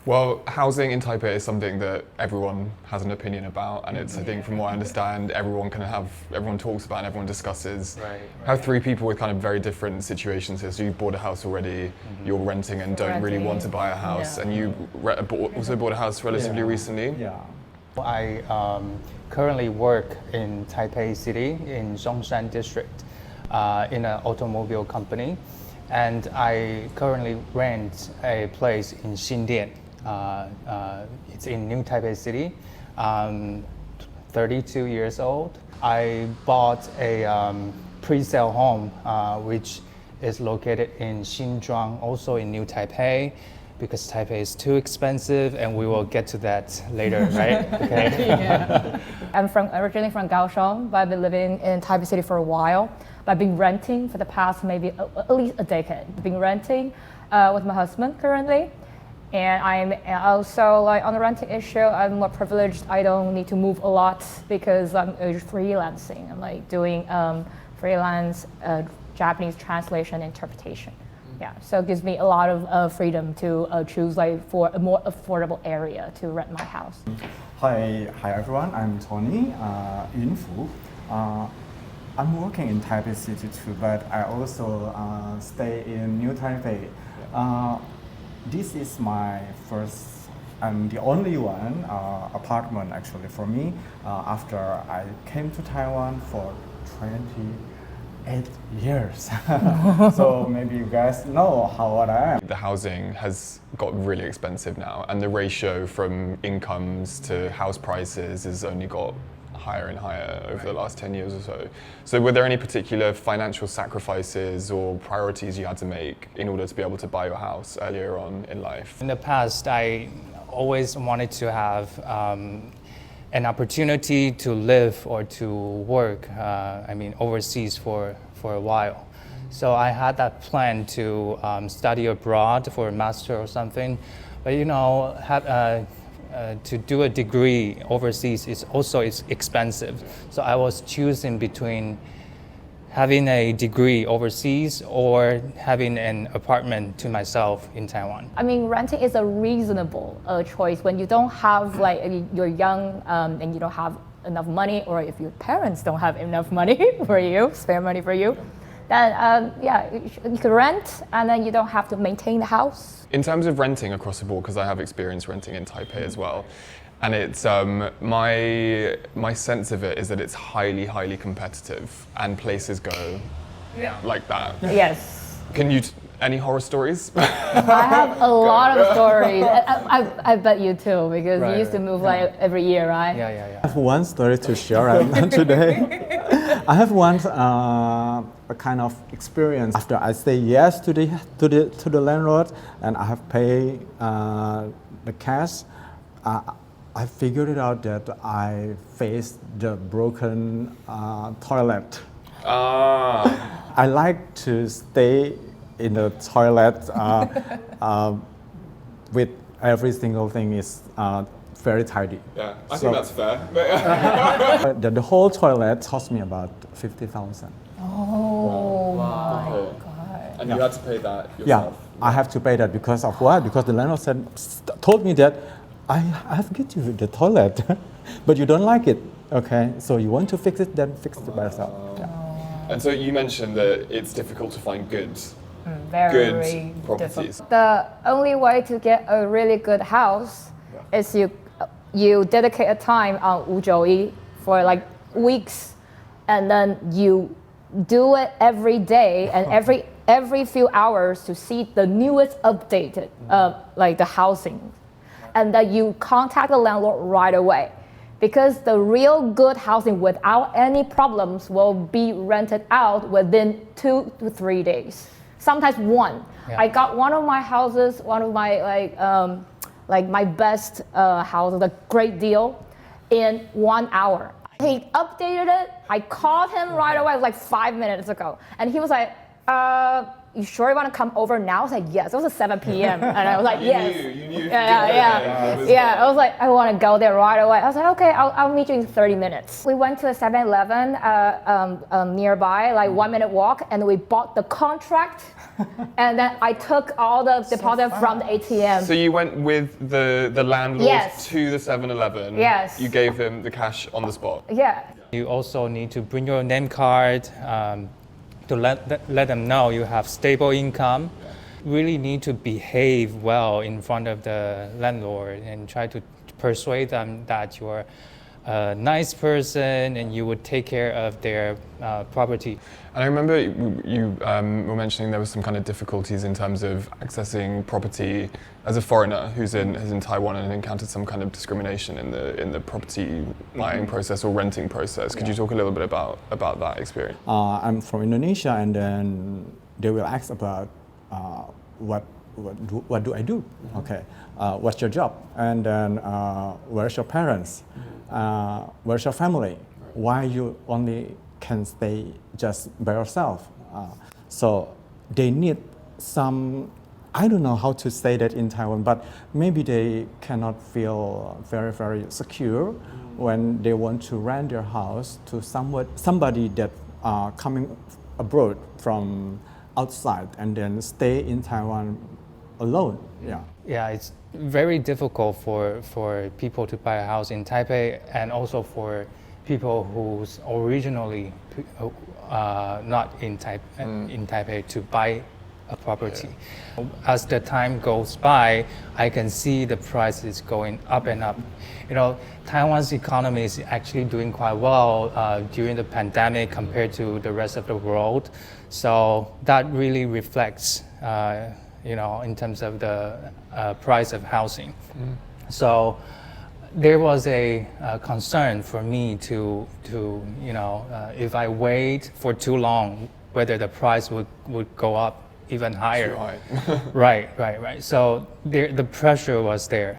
Well, housing in Taipei is something that everyone has an opinion about, and it's, I think, from what I understand, everyone talks about and everyone discusses. Right. I have three people with kind of very different situations here. So you've bought a house already, you're renting and don't really want to buy a house, and you also bought a house relatively recently. Yeah. I currently work in Taipei City in Zhongshan District in an automobile company, and I currently rent a place in Xindian. It's in New Taipei City. 32 years old. I bought a pre-sale home which is located in Xinzhuang, also in New Taipei, because Taipei is too expensive, and we will get to that later, right? Okay. Yeah. I'm originally from Kaohsiung, but I've been living in Taipei City for a while. I've been renting for the past maybe at least a decade. I've been renting with my husband currently. And I'm also, like, on the renting issue, I'm more privileged. I don't need to move a lot because I'm freelancing. I'm like doing freelance Japanese translation interpretation. Yeah, so it gives me a lot of freedom to choose like for a more affordable area to rent my house. Hi everyone. I'm Tony Yunfu. I'm working in Taipei City too, but I also stay in New Taipei. This is my first and the only one apartment actually for me after I came to Taiwan for 28 years. So maybe you guys know how old I am. The housing has got really expensive now, and the ratio from incomes to house prices has only got higher and higher over the last 10 years or so. So were there any particular financial sacrifices or priorities you had to make in order to be able to buy your house earlier on in life? In the past, I always wanted to have an opportunity to live or to work, overseas for a while. So I had that plan to study abroad for a master or something. But to do a degree overseas is expensive. So I was choosing between having a degree overseas or having an apartment to myself in Taiwan. I mean, renting is a reasonable choice when you don't have, like, you're young and you don't have enough money, or if your parents don't have enough money for you, spare money for you, then you can rent and then you don't have to maintain the house. In terms of renting across the board, because I have experience renting in Taipei as well, and it's my sense of it is that it's highly competitive, and places go like that. Yes. Can you any horror stories? I have a lot of stories. I bet you too, because you used to move like every year, right? Yeah. I have one story to share today. I have one a kind of experience after I say yes to the landlord and I have paid the cash. I figured it out that I faced the broken toilet. I like to stay in the toilet with every single thing is very tidy. Yeah, I think that's fair. The whole toilet cost me about 50,000. Oh my Okay. God. And you had to pay that yourself? Yeah, I have to pay that because of what? Because the landlord told me that I have get you the toilet, but you don't like it. Okay, so you want to fix it, then fix it by yourself. Yeah. And so you mentioned that it's difficult to find good properties. Difficult. The only way to get a really good house is you dedicate a time on 591for like weeks, and then you do it every day and every few hours to see the newest updated like the housing, and then you contact the landlord right away, because the real good housing without any problems will be rented out within 2 to 3 days, sometimes one. Yeah. I got one of my houses, one of my like my best house, a great deal, in 1 hour. He updated it. I called him right away, like 5 minutes ago, and he was like, You sure you want to come over now? I was like, yes. It was at 7 p.m. And I was like, yes. You knew. Yeah. I was like, I want to go there right away. I was like, okay, I'll meet you in 30 minutes. We went to a 7-Eleven nearby, like 1-minute walk, and we bought the contract. And then I took all the deposit from the ATM. So you went with the landlord Yes. to the 7-Eleven. Yes. You gave him the cash on the spot. Yeah. You also need to bring your name card to let them know you have stable income. Really need to behave well in front of the landlord and try to persuade them that you're a nice person and you would take care of their property. And I remember you were mentioning there was some kind of difficulties in terms of accessing property as a foreigner who's in Taiwan and encountered some kind of discrimination in the property buying process or renting process. Could you talk a little bit about that experience? I'm from Indonesia, and then they will ask about what do I do? Okay, what's your job? And then where's your parents? Where's your family? Why you only can stay just by yourself? So they need some, I don't know how to say that in Taiwan, but maybe they cannot feel very, very secure when they want to rent their house to somebody that coming abroad from outside and then stay in Taiwan alone. Yeah, it's very difficult for people to buy a house in Taipei, and also for people who's originally not in Taipei to buy a property. Yeah. As the time goes by, I can see the prices going up and up. You know, Taiwan's economy is actually doing quite well during the pandemic compared to the rest of the world. So that really reflects, in terms of the price of housing. So there was a concern for me to if I wait for too long, whether the price would go up even higher. Too high. Right. So the pressure was there.